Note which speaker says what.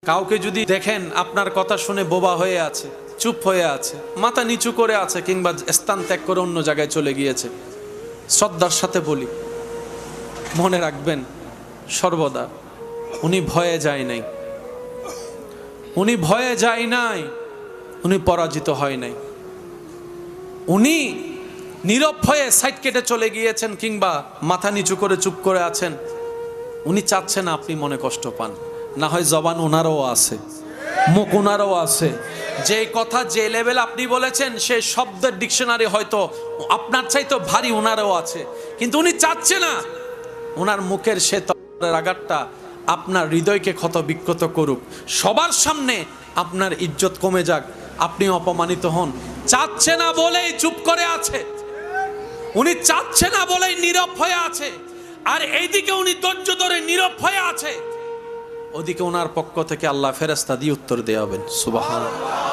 Speaker 1: কাউকে যদি দেখেন আপনার কথা শুনে বোবা হয়ে আছে, চুপ হয়ে আছে, মাথা নিচু করে আছে, কিংবা স্থান ত্যাগ করে অন্য জায়গায় চলে গিয়েছে, শ্রদ্ধার সাথে বলি, মনে রাখবেন সর্বদা উনি ভয়ে যায় নাই, উনি ভয়ে যায় নাই, উনি পরাজিত হয় নাই। উনি নীরব হয়ে সাইড কেটে চলে গিয়েছেন কিংবা মাথা নিচু করে চুপ করে আছেন। উনি চাচ্ছেন আপনি মনে কষ্ট পান। না হয় জবান ওনারও আছে, মুখ ওনারও আছে, যে কথা যে লেভেল আপনি বলেছেন সে শব্দের ডিকশনারি হয়তো আপনার চাইতো ভারী ওনারও আছে, কিন্তু উনি চাচ্ছে না ওনার মুখের সে তরবারের আঘাতটা আপনার হৃদয়কে ক্ষত বিক্ষত করুক, সবার সামনে আপনার ইজ্জত কমে যাক, আপনি অপমানিত হন। চাচ্ছে না বলেই চুপ করে আছে, উনি চাচ্ছে না বলেই নীরব হয়ে আছে। আর এইদিকে উনি ধৈর্য ধরে নীরব হয়ে আছে, ওদিকে ওনার পক্ষ থেকে আল্লাহ ফেরেশতা দিয়ে উত্তর দেওয়াবেন। সুবহানাল্লাহ।